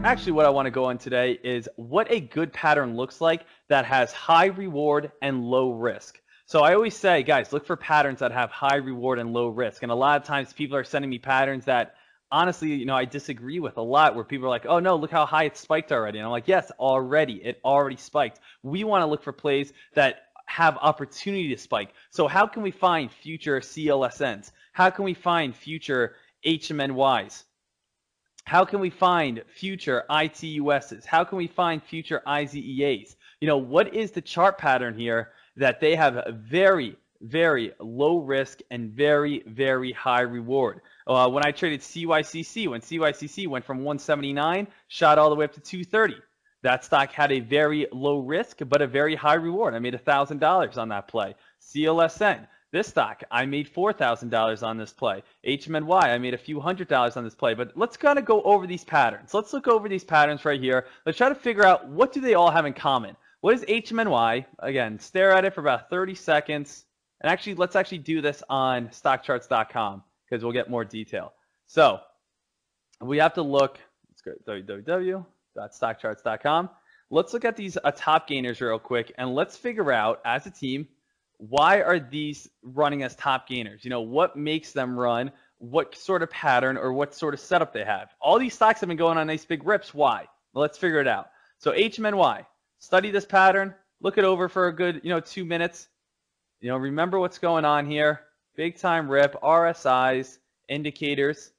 actually what I want to go on today is what a good pattern looks like that has high reward and low risk. So I always say, guys, look for patterns that have high reward and low risk. And a lot of times people are sending me patterns that honestly, I disagree with a lot, where people are like, oh no, look how high it spiked already. And I'm like, yes, it already spiked. We want to look for plays that have opportunity to spike. So how can we find future CLSNs? How can we find future HMNYs? How can we find future ITUSs? How can we find future IZEAs? What is the chart pattern here that they have a very, very low risk and very, very high reward? When I traded CYCC, when CYCC went from 179, shot all the way up to 230. That stock had a very low risk, but a very high reward. I made $1,000 on that play. CLSN. This stock, I made $4,000 on this play. HMNY, I made a few $100s on this play. But let's kind of go over these patterns. Let's look over these patterns right here. Let's try to figure out, what do they all have in common? What is HMNY? Again, stare at it for about 30 seconds. And actually, let's actually do this on stockcharts.com because we'll get more detail. So we have to look. Let's go to www.stockcharts.com. Let's look at these top gainers real quick, and let's figure out, as a team, why are these running as top gainers? What makes them run? What sort of pattern or what sort of setup they have? All these stocks have been going on nice big rips. Why? Well, let's figure it out. So HMNY, study this pattern, look it over for a good, 2 minutes. Remember what's going on here. Big time rip, RSIs, indicators.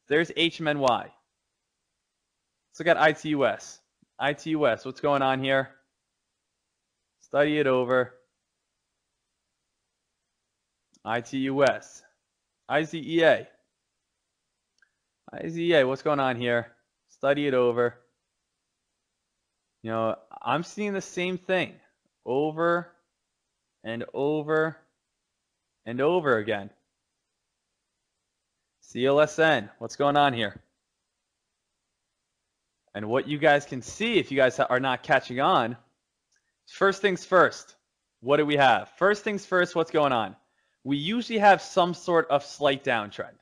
There's HMNY. Let's look at ITUS. ITUS, what's going on here? Study it over. ITUS, IZEA. IZEA, what's going on here? Study it over. I'm seeing the same thing over and over and over again. CLSN, what's going on here? And what you guys can see, if you guys are not catching on, first things first, what do we have? First things first, what's going on? We usually have some sort of slight downtrend.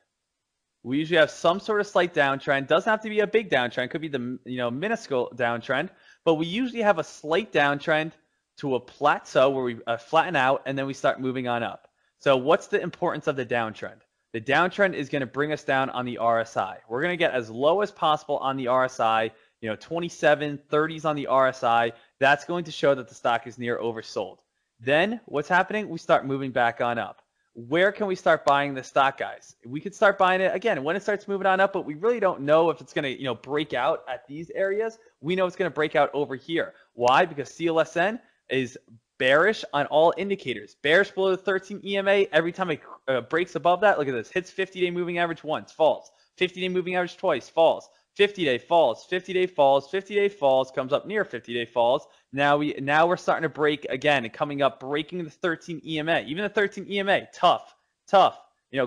We usually have some sort of slight downtrend. Doesn't have to be a big downtrend. Could be the minuscule downtrend. But we usually have a slight downtrend to a plateau where we flatten out, and then we start moving on up. So what's the importance of the downtrend? The downtrend is going to bring us down on the RSI. We're going to get as low as possible on the RSI, 27, 30s on the RSI. That's going to show that the stock is near oversold. Then what's happening? We start moving back on up. Where can we start buying the stock, guys? We could start buying it again when it starts moving on up, but we really don't know if it's going to, break out at these areas. We know it's going to break out over here. Why? Because CLSN is bearish on all indicators. Bearish below the 13 EMA. Every time it breaks above that, look at this. Hits 50-day moving average once, falls. 50-day moving average twice, falls. 50-day falls, 50-day falls, 50-day falls, comes up near 50-day falls. Now we're starting to break again and coming up, breaking the 13 EMA. Even the 13 EMA, tough,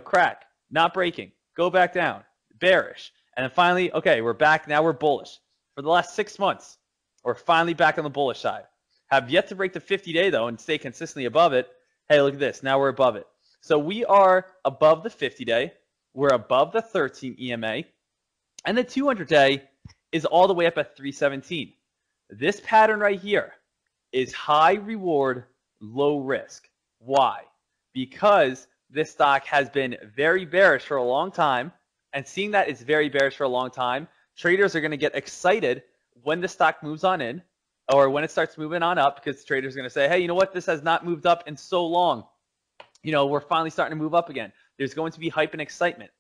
crack, not breaking, go back down, bearish. And then finally, okay, we're back. Now we're bullish. For the last 6 months, we're finally back on the bullish side. Have yet to break the 50-day though and stay consistently above it. Hey, look at this. Now we're above it. So we are above the 50-day. We're above the 13 EMA. And the 200-day is all the way up at 317. This pattern right here is high reward, low risk. Why? Because this stock has been very bearish for a long time, and seeing that it's very bearish for a long time, traders are going to get excited when the stock moves on in, or when it starts moving on up, because traders are going to say, hey, you know what? This has not moved up in so long. We're finally starting to move up again. There's going to be hype and excitement.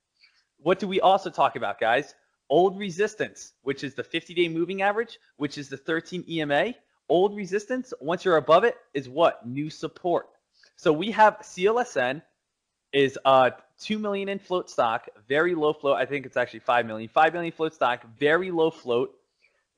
What do we also talk about, guys? Old resistance, which is the 50-day moving average, which is the 13 EMA. Old resistance, once you're above it, is what? New support. So we have CLSN is 2 million in float stock, very low float. I think it's actually 5 million. 5 million float stock, very low float.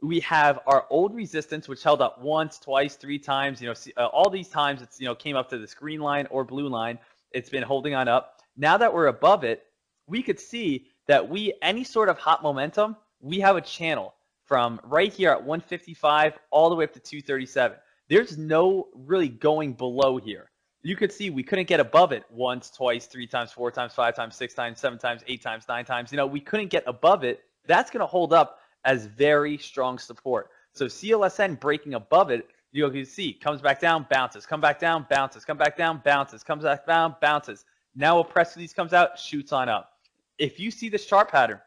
We have our old resistance, which held up once, twice, 3 times. All these times it's came up to this green line or blue line. It's been holding on up. Now that we're above it, we could see that any sort of hot momentum, we have a channel from right here at 155 all the way up to 237. There's no really going below here. You could see we couldn't get above it once, twice, 3 times, 4 times, 5 times, 6 times, 7 times, 8 times, 9 times. We couldn't get above it. That's going to hold up as very strong support. So CLSN breaking above it, you can see comes back down, bounces, come back down, bounces, come back down, bounces, comes back down, bounces. Now a press release comes out, shoots on up. If you see this chart pattern,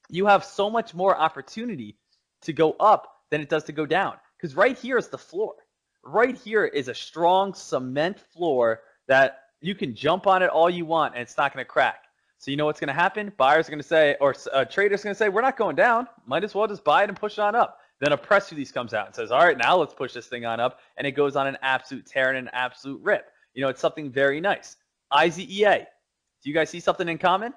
you have so much more opportunity to go up than it does to go down. Because right here is the floor. Right here is a strong cement floor that you can jump on it all you want and it's not going to crack. So you know what's going to happen? Buyers are going to say, or traders are going to say, we're not going down. Might as well just buy it and push it on up. Then a press release comes out and says, all right, now let's push this thing on up. And it goes on an absolute tear and an absolute rip. You know, it's something very nice. IZEA. Do you guys see something in common?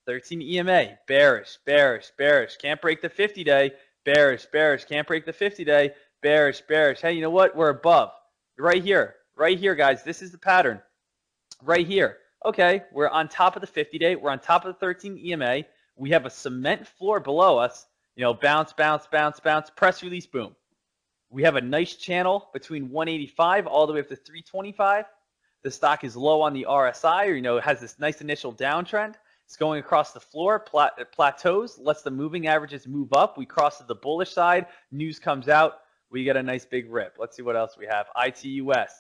13 EMA, bearish, bearish, bearish. Can't break the 50-day. Bearish, bearish. Can't break the 50-day. Bearish, bearish. Hey, you know what? We're above. Right here, guys. This is the pattern. Right here. Okay, we're on top of the 50-day. We're on top of the 13 EMA. We have a cement floor below us. You know, bounce, bounce, bounce, bounce. Press release, boom. We have a nice channel between 185 all the way up to 325. The stock is low on the RSI, or, you know, it has this nice initial downtrend. It's going across the floor, plateaus, lets the moving averages move up. We cross to the bullish side. News comes out. We get a nice big rip. Let's see what else we have. ITUS.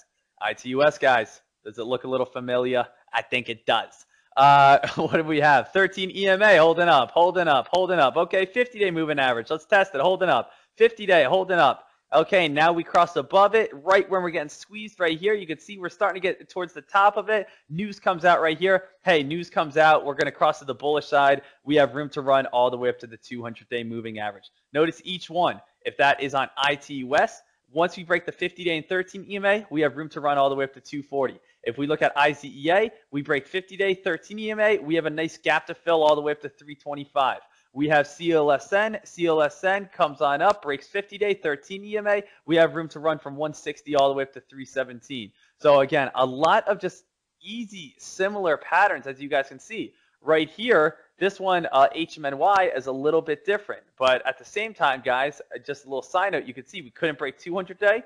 ITUS, guys. Does it look a little familiar? I think it does. What do we have? 13 EMA holding up, holding up, holding up. Okay, 50-day moving average. Let's test it. Holding up. 50-day holding up. Okay, now we cross above it. Right when we're getting squeezed right here, you can see we're starting to get towards the top of it. News comes out right here. Hey, news comes out. We're going to cross to the bullish side. We have room to run all the way up to the 200-day moving average. Notice each one. If that is on ITUS, once we break the 50-day and 13 EMA, we have room to run all the way up to 240. If we look at IZEA, we break 50-day, 13 EMA, we have a nice gap to fill all the way up to 325. We have CLSN. CLSN comes on up, breaks 50-day, 13 EMA. We have room to run from 160 all the way up to 317. So again, a lot of just easy, similar patterns, as you guys can see. Right here, this one, HMNY, is a little bit different. But at the same time, guys, just a little side note, you can see we couldn't break 200-day.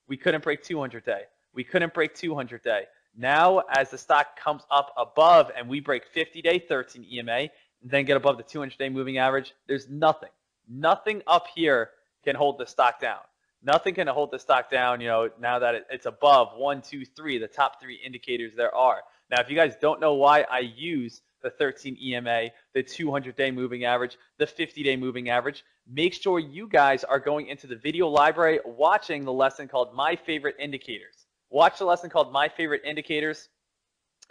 We couldn't break 200-day. We couldn't break 200-day. Now, as the stock comes up above and we break 50-day, 13 EMA, and then get above the 200-day moving average, there's nothing up here can hold the stock down. Nothing can hold the stock down, you know, now that it's above 1, 2, 3, the top 3 indicators there are. Now, if you guys don't know why I use the 13 EMA, the 200-day moving average, the 50-day moving average, make sure you guys are going into the video library watching the lesson called My Favorite Indicators. Watch the lesson called My Favorite Indicators,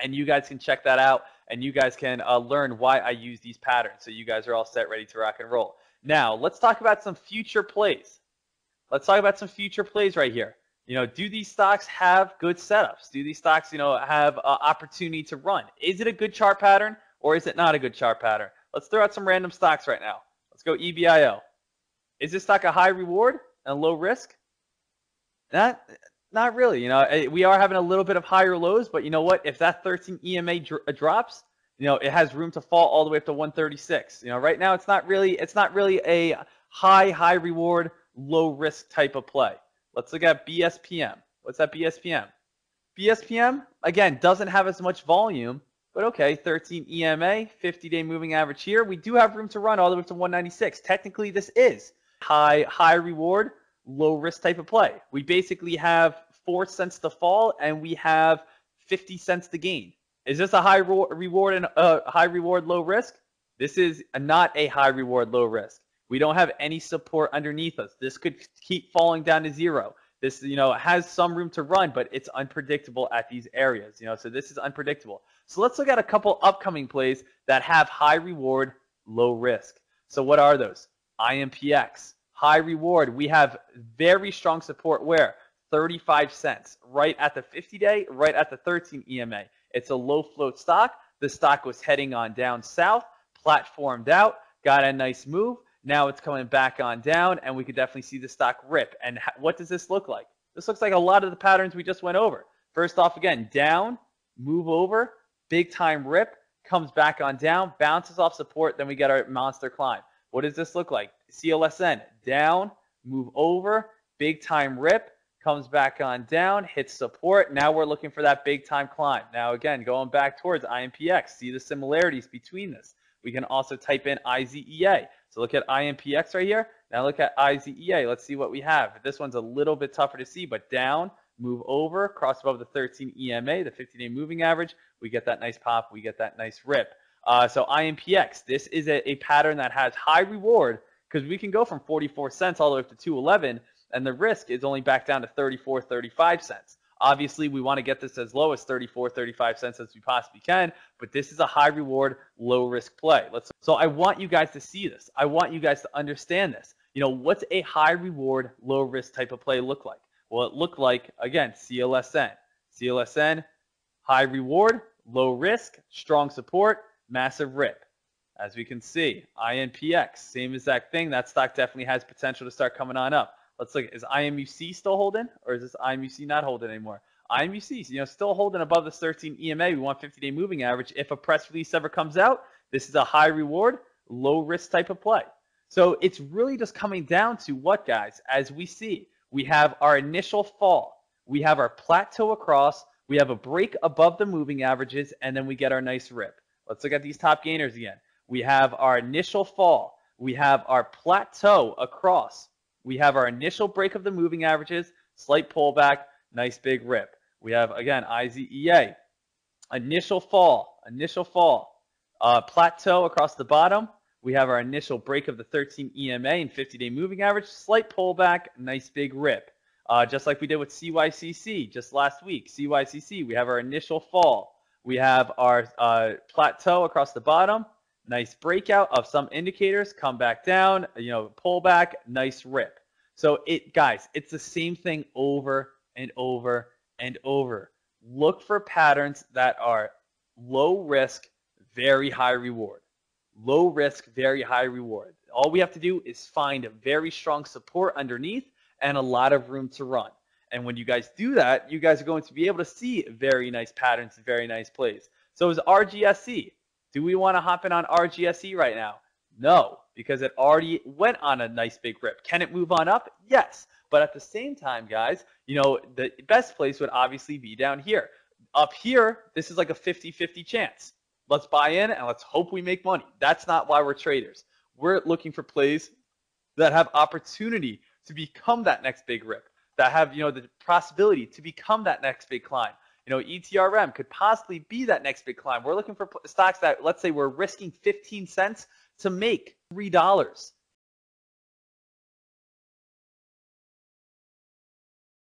and you guys can check that out, and you guys can learn why I use these patterns. So you guys are all set, ready to rock and roll. Now, let's talk about some future plays. Let's talk about some future plays right here. You know, do these stocks have good setups? Do these stocks, you know, have opportunity to run? Is it a good chart pattern or is it not a good chart pattern? Let's throw out some random stocks right now. Let's go EBIO. Is this stock a high reward and low risk? Not really. You know, we are having a little bit of higher lows, but you know what? If that 13 EMA drops, you know, it has room to fall all the way up to 136. You know, right now it's not really a high reward, low risk type of play. Let's look at BSPM. What's that BSPM? BSPM, again, doesn't have as much volume, but okay, 13 EMA, 50-day moving average here. We do have room to run all the way up to 196. Technically, this is high reward, low risk type of play. We basically have 4 cents to fall and we have 50 cents to gain. Is this a high reward and high reward, low risk? This is not a high reward, low risk. We don't have any support underneath us. This could keep falling down to zero. This, you know, has some room to run, but it's unpredictable at these areas, you know, so this is unpredictable. So let's look at a couple upcoming plays that have high reward, low risk. So what are those? IMPX, high reward. We have very strong support where? 35 cents, right at the 50-day, right at the 13 EMA. It's a low float stock. The stock was heading on down south, platformed out, got a nice move. Now it's coming back on down, and we could definitely see the stock rip. And what does this look like? This looks like a lot of the patterns we just went over. First off, again, down, move over, big time rip, comes back on down, bounces off support, then we get our monster climb. What does this look like? CLSN, down, move over, big time rip, comes back on down, hits support. Now we're looking for that big time climb. Now again, going back towards IMPX, see the similarities between this. We can also type in IZEA. So So look at IMPX right here. Now look at IZEA. Let's see what we have. This one's a little bit tougher to see, but down, move over, cross above the 13 EMA, the 50-day moving average. We get that nice pop. We get that nice rip. So IMPX, this is a pattern that has high reward because we can go from 44 cents all the way up to 211, and the risk is only back down to 34, 35 cents. Obviously, we want to get this as low as 34, 35 cents as we possibly can, but this is a high reward, low risk play. So I want you guys to see this. I want you guys to understand this. You know, what's a high reward, low risk type of play look like? Well, it looked like, again, CLSN. CLSN, high reward, low risk, strong support, massive rip. As we can see, INPX, same exact thing. That stock definitely has potential to start coming on up. Let's look. Is IMUC still holding, or is this IMUC not holding anymore? IMUC, still holding above the 13 EMA. We want 50-day moving average. If a press release ever comes out, this is a high reward, low risk type of play. So it's really just coming down to what, guys? As we see, we have our initial fall, we have our plateau across, we have a break above the moving averages, and then we get our nice rip. Let's look at these top gainers again. We have our initial fall, we have our plateau across. We have our initial break of the moving averages, slight pullback, nice big rip. We have, again, IZEA, initial fall, plateau across the bottom. We have our initial break of the 13 EMA and 50-day moving average, slight pullback, nice big rip. Just like we did with CYCC just last week. CYCC, we have our initial fall. We have our plateau across the bottom. Nice breakout of some indicators, come back down, pull back, nice rip. So guys, it's the same thing over and over and over. Look for patterns that are low risk, very high reward. Low risk, very high reward. All we have to do is find a very strong support underneath and a lot of room to run. And when you guys do that, you guys are going to be able to see very nice patterns and very nice plays. So is RGSE. Do we want to hop in on RGSE right now? No, because it already went on a nice big rip. Can it move on up? Yes. But at the same time, guys, the best place would obviously be down here. Up here, this is like a 50-50 chance. Let's buy in and let's hope we make money. That's not why we're traders. We're looking for plays that have opportunity to become that next big rip, that have the possibility to become that next big climb. ETRM could possibly be that next big climb. We're looking for stocks that, let's say, we're risking 15 cents to make $3.